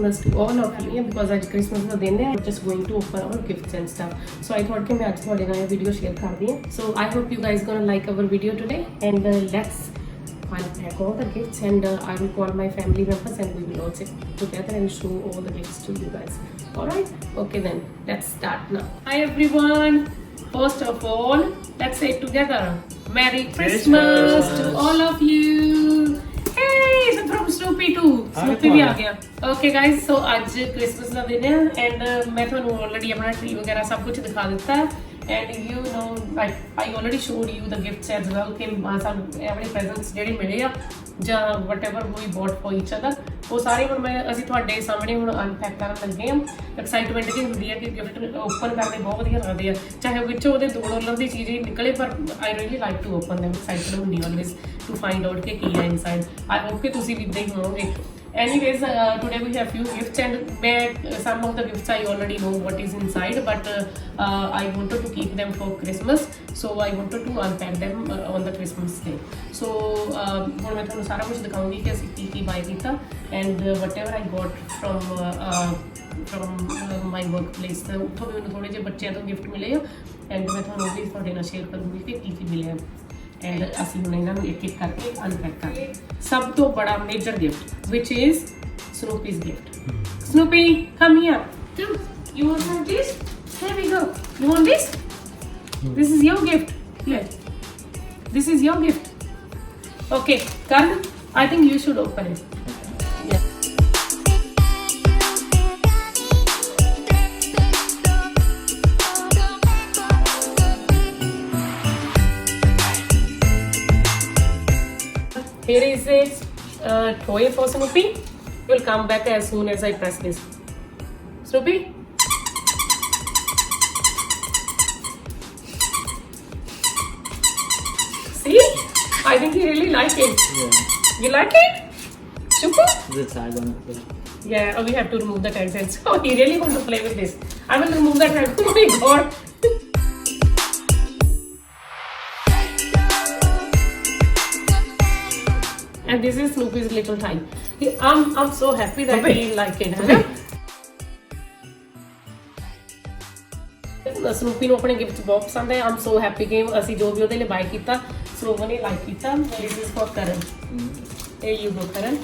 Christmas to all of you because आज Christmas का दिन है. Just going to open our gifts and stuff. So I thought कि मैं आज थोड़े नया video share कर दिए. So I hope you guys gonna like our video today and let's unpack all the gifts and I will call my family members and we will all sit together and show all the gifts to you guys. Alright? Okay then, let's start now. Hi everyone! First of all, let's say it together. Merry Christmas to all of you! Hey, so from Snoopy too. Snoopy भी आ गया. Okay guys, so आज Christmas का दिन है and मैं ਤੁਹਾਨੂੰ already अपना tree वगैरह सब कुछ दिखा देता है and you know like I already showed you the gifts as well कि ਸਾਨੂੰ ਆਪਣੇ presents ਜਿਹੜੇ ਮਿਲੇ ਆ ਜਾਂ whatever we bought for each other ਉਹ ਸਾਰੇ ਹੁਣ ਮੈਂ ਅਸੀਂ ਤੁਹਾਡੇ ਸਾਹਮਣੇ ਹੁਣ ਅਨਪੈਕ ਕਰਨ ਲੱਗੇ ਹਾਂ ਐਕਸਾਈਟਮੈਂਟ ਜੀ ਹੁੰਦੀ ਹੈ ਕਿ ਗਿਫਟ ਓਪਨ ਕਰਨੇ ਬਹੁਤ ਵਧੀਆ ਲੱਗਦੇ ਆ ਚਾਹੇ ਵਿੱਚੋਂ ਉਹਦੇ $2 ਦੀ ਚੀਜ਼ ਹੀ ਨਿਕਲੇ ਪਰ I really like to open them excited ਹੁੰਦੀ always to find out ਕਿ ਕੀ ਹੈ inside I hope ਕਿ ਤੁਸੀਂ ਵੀ ਇਦਾਂ ਹੀ ਹੋਵੋਗੇ anyways today we have few gifts and some of the gifts I already know what is inside but I wanted to keep them for Christmas so I wanted to unpack them on the Christmas day so ਹੁਣ ਮੈਂ ਤੁਹਾਨੂੰ ਸਾਰਾ ਕੁਝ ਦਿਖਾਉਂਗੀ ਕਿ ਅਸੀਂ ਕੀ ਬਾਈ ਕੀਤਾ and whatever I got from my workplace ਉੱਥੋਂ ਵੀ ਮੈਨੂੰ ਥੋੜੇ ਜਿਹੇ ਬੱਚਿਆਂ ਤੋਂ ਗਿਫਟ ਮਿਲੇ ਆ and ਮੈਂ ਤੁਹਾਨੂੰ ਵੀ ਤੁਹਾਡੇ ਨਾਲ ਸ਼ੇਅਰ ਕਰੂੰਗੀ ਕਿ ਕੀ ਮਿਲਿਆ and ਅਸੀਂ ਹੁਣ ਇਹਨਾਂ ਨੂੰ ਇੱਕ ਇੱਕ ਕਰਕੇ ਅਨਪੈਕ ਕਰਾਂਗੇ ਸਭ ਤੋਂ ਬੜਾ major gift which is Snoopy's gift Snoopy come here you want this here we go you want this this is your gift here this is your gift okay Karan I think you should open it yeah here is a toy for Snoopy. Will come back as soon as I press this. Snoopy? See? I think he really liked it. Yeah. You like it? Super? The tag on it. Yeah, we have to remove the tags and so he really wants to play with this. I will remove the tag. Oh my god. And this is Snoopy's little time. I'm so happy that he like it. है ना? Snoopy ਨੂੰ ਆਪਣੇ gift ਬਹੁਤ ਪਸੰਦ ਹੈ. I'm so happy ਕਿ ਅਸੀਂ ਜੋ ਵੀ ਉਹਦੇ ਲਈ ਬਾਈ ਕੀਤਾ ਸੋ ਉਹਨੇ ਲਾਈਕ ਕੀਤਾ. This is for Karan. There you go Karan.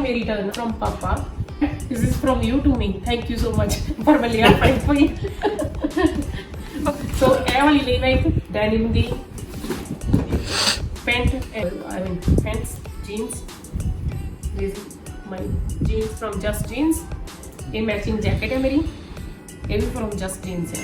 मेरी turn from Papa. This is from you to me. Thank you so much for my little fight for you. So I will leave like denim the pants, jeans. This is my jeans from Just Jeans. ये matching jacket है मेरी. ये भी from Just Jeans है.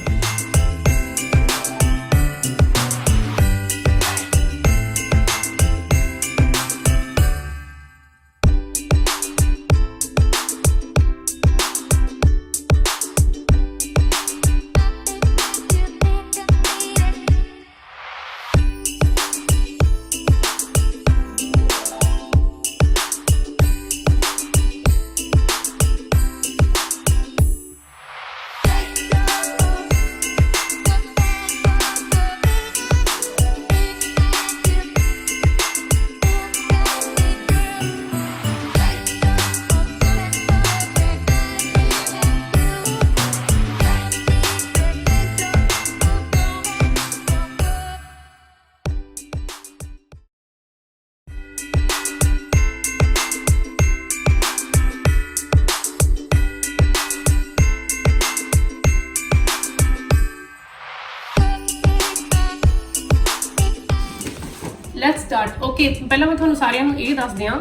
Okay पहला मैं तुहानू सारिਆਂ ਨੂੰ ਇਹ ਦੱਸ ਦਿਆਂ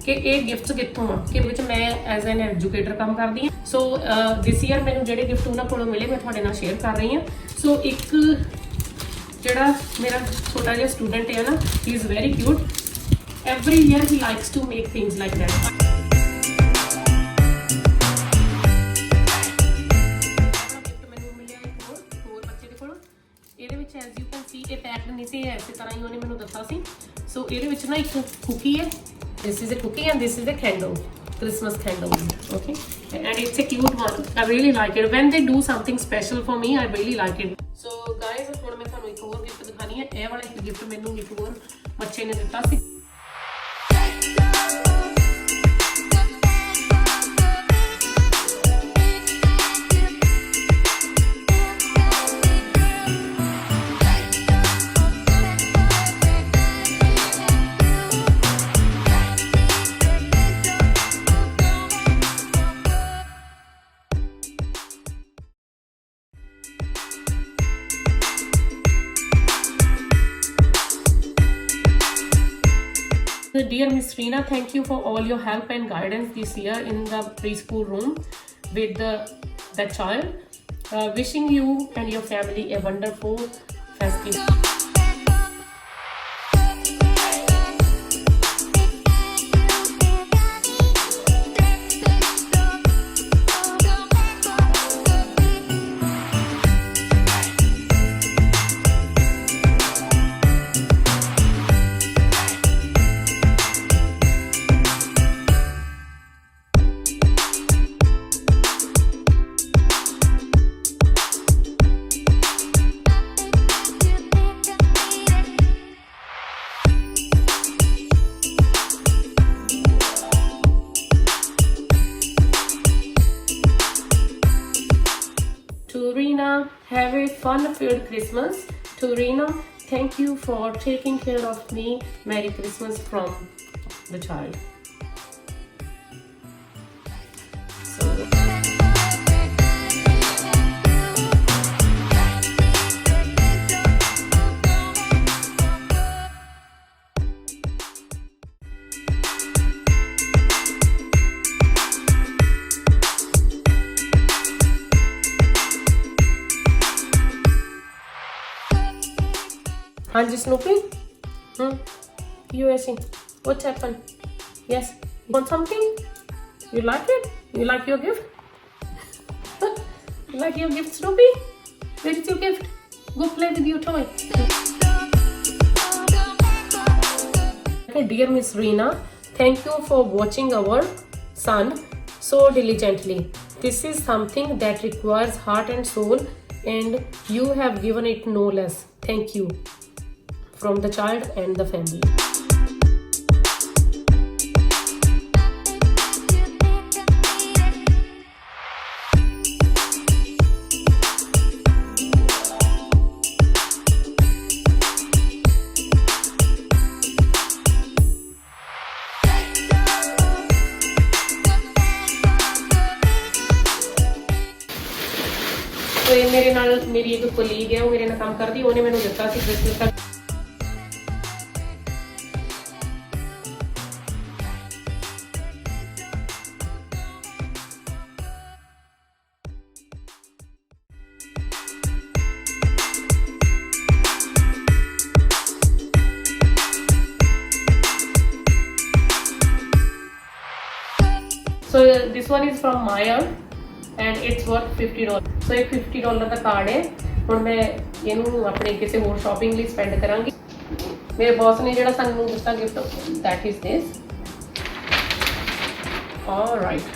कि ये गिफ्ट्स कितों आ कि विच मैं एज एन एजुकेटर काम करती हाँ। सो दिस ईयर मैंने जोड़े गिफ्ट उन्होंने कोलों मिले मैं तुहाडे नाल शेयर कर रही हाँ। सो एक जोड़ा मेरा छोटा जिहा स्टूडेंट है ना, he is very cute. Every year he likes to make things like that. As you can see ये पैक नहीं थे इस तरह ही उन्हें मैंने दसा सी। सो ये ना एक कुकी है, this is a cookie and this is a candle, Christmas candle, okay, and it's a cute one. I really like it when they do something special for me. I really like it. So guys ਹੁਣ ਮੈਂ ਤੁਹਾਨੂੰ ਇੱਕ ਹੋਰ gift ਦਿਖਾਣੀ ਹੈ। ਇਹ ਵਾਲਾ ਇੱਕ gift ਮੈਨੂੰ ਇੱਕ ਹੋਰ ਬੱਚੇ ਨੇ ਦਿੱਤਾ ਸੀ। Dear Miss Reena, thank you for all your help and guidance this year in the preschool room with the child. Wishing you and your family a wonderful festive. To Reena, have a fun-filled Christmas. To Reena, thank you for taking care of me. Merry Christmas from the child. हाँ जी Snoopy, you see what happened? Yes, you want something? You like it? You like your gift? You like your gift, Snoopy? Where is your gift? Go play with your toy. Okay, dear Miss Reena, thank you for watching our son so diligently. This is something that requires heart and soul, and you have given it no less. Thank you. From the child and the family. तो ये मेरे नाल मेरी एक colleague है, वो मेरे नाल काम करती, उन्हें मैंने दिता सी क्रिसमस का। So this one is from Maya and it's worth $50. So एक $50 का कार्ड है। ਹੁਣ मैं ਇਹਨੂੰ ਆਪਣੇ ਕਿਸੇ ਹੋਰ ਸ਼ਾਪਿੰਗ ਲਈ ਸਪੈਂਡ ਕਰਾਂਗੀ। ਮੇਰੇ ਬੌਸ ਨੇ ਜਿਹੜਾ ਸਾਨੂੰ ਦਿੱਤਾ gift, that is this. All right.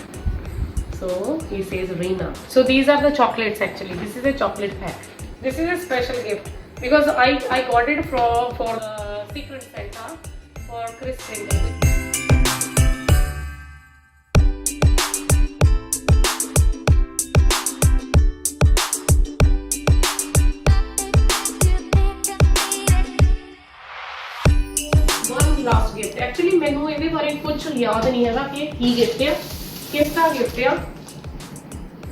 So he says Reena. So these are the chocolates actually. This is a chocolate pack. This is a special gift because I got it for Secret Santa for Chris Santa. Last gift actually मैनू ये बारे कुछ याद नहीं है कि की gift है, किसका गिफ्ट है।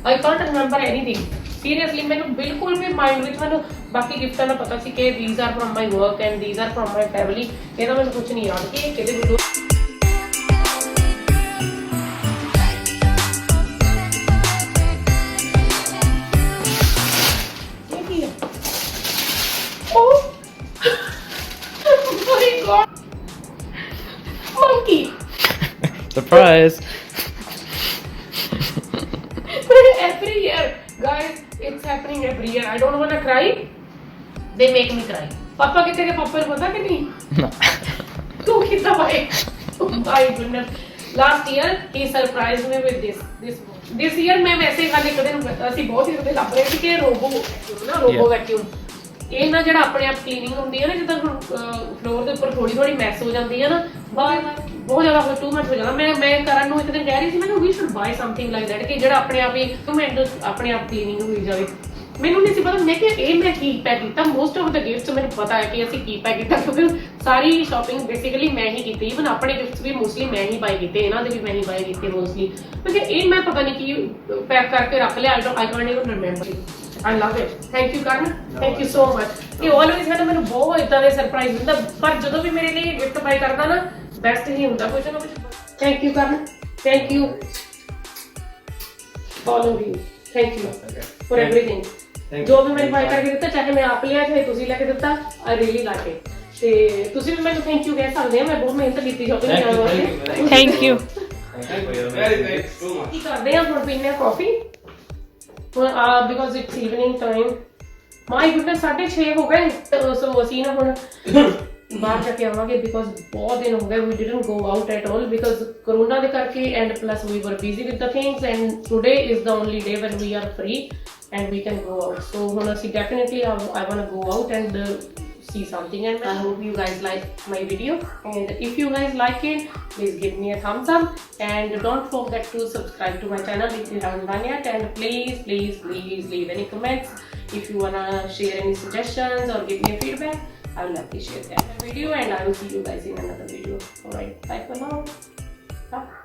I can't remember anything seriously. मैनू बिल्कुल भी माइंड में मैनू बाकी गिफ्टां का पता सी कि these are from my work and these are from my family, ਇਹਦਾ ਮੈਨੂੰ ਕੁਝ ਨਹੀਂ याद कि किहदे कोलों monkey. Surprise! Every year, guys, it's happening every year. I don't wanna cry. They make me cry. पापा कितने के पापा को पता कि नहीं? तू कितना भाई? My goodness. Last year, he surprised me with this year मैं वैसे खाली कदे ਅਸੀਂ ਬਹੁਤ ਹੀ ਉਹਦੇ ਲੱਭ ਰਹੇ ਸੀ ਕਿ ਰੋਬੋ ਵੈਕਿਊਮ ਇਹ ਨਾ ਜਿਹੜਾ ਆਪਣੇ ਆਪ ਕਲੀਨਿੰਗ ਹੁੰਦੀ ਹੈ ਨਾ ਜਿੱਦਾਂ ਫਲੋਰ ਦੇ ਉੱਪਰ ਥੋੜੀ ਥੋੜੀ ਮੈਸ ਹੋ ਜਾਂਦੀ ਹੈ ਨਾ ਬਹੁਤ ਜ਼ਿਆਦਾ ਹੋ ਟੂ ਮਚ ਹੋ ਜਾਂਦਾ ਮੈਂ ਕਰਨ ਨੂੰ ਇੱਕ ਦਿਨ ਕਹਿ ਰਹੀ ਸੀ ਮੈਨੂੰ ਵੀ should buy something like that ਕਿ ਜਿਹੜਾ ਆਪਣੇ ਆਪ ਹੀ ਆਪਣੇ ਆਪ ਕਲੀਨਿੰਗ ਹੋਈ ਜਾਵੇ ਮੈਨੂੰ ਨਹੀਂ ਸੀ ਪਤਾ ਮੈਂ ਕਿ ਇਹ ਮੈਂ ਕੀ ਪੈਕ ਕੀਤਾ ਮੋਸਟ ਆਫ ਦ ਗਿਫਟਸ ਮੈਨੂੰ ਪਤਾ ਹੈ ਕਿ ਅਸੀਂ ਕੀ ਪੈਕ ਕੀਤਾ ਕਿਉਂਕਿ ਸਾਰੀ ਸ਼ਾਪਿੰਗ ਬੇਸਿਕਲੀ ਮੈਂ ਹੀ ਕੀਤੀ ਇਵਨ ਆਪਣੇ ਗਿਫਟਸ ਵੀ ਮੋਸਟਲੀ ਮੈਂ ਹੀ ਬਾਈ ਕੀਤੇ ਇਹਨਾਂ ਦੇ ਵੀ ਮੈਂ ਹੀ ਬਾਈ ਕੀਤੇ ਮੋਸਟਲੀ ਕਿਉਂਕਿ ਇਹ ਮੈਂ ਪਤਾ ਨਹੀਂ ਕੀ ਪੈਕ ਕਰਕੇ ਰੱਖ ਲਿਆ I can't even remember I love it. Thank you, Karan. Thank you so much. ਇਹ always ਹੈ ਨਾ ਮੈਨੂੰ ਬਹੁਤ ਇਦਾਂ ਦੇ ਸਰਪ੍ਰਾਈਜ਼ ਦਿੰਦਾ ਪਰ ਜਦੋਂ ਵੀ ਮੇਰੇ ਲਈ ਗਿਫਟ ਬਾਈ ਕਰਦਾ ਨਾ ਬੈਸਟ ਹੀ ਹੁੰਦਾ ਕੁਝ ਨਾ ਕੁਝ ਥੈਂਕ ਯੂ ਕਰਨ thank you all of you thank you for everything ਜੋ ਵੀ ਮੈਨੂੰ ਬਾਈ ਕਰਕੇ ਦਿੱਤਾ ਚਾਹੇ ਮੈਂ ਆਪ ਲਿਆ ਚਾਹੇ ਤੁਸੀਂ ਲੈ ਕੇ ਦਿੱਤਾ I really like it ਤੇ ਤੁਸੀਂ ਵੀ ਮੈਨੂੰ ਥੈਂਕ ਯੂ ਕਹਿ ਸਕਦੇ ਆ ਮੈਂ ਬਹੁਤ ਮਿਹਨਤ ਕੀਤੀ ਸ਼ਾਪਿੰਗ ਕਰਨ ਵਾਸਤੇ ਥੈਂਕ ਯੂ ਕੀ ਕਰਦੇ ਆ ਹੁਣ ਪੀਨੇ ਕਾਫੀ because it's evening time my goodness 6:30 ਹੋ ਗਏ ਸੋ ਅਸੀਂ ਨਾ ਹੁਣ ਬਾਹਰ ਜਾ ਕੇ ਆਵਾਂਗੇ because ਬਹੁਤ ਦਿਨ ਹੋ ਗਏ we didn't go out at all because corona ਦੇ ਕਰਕੇ and plus we were busy with the things and today is the only day when we are free and we can go out so ਹੁਣ ਅਸੀਂ definitely I want to go out and see something and I hope you guys like my video and if you guys like it please give me a thumbs up and don't forget to subscribe to my channel if you haven't done yet and please leave any comments if you wanna share any suggestions or give me a feedback I will appreciate that video and I will see you guys in another video. Alright, bye for now. Bye.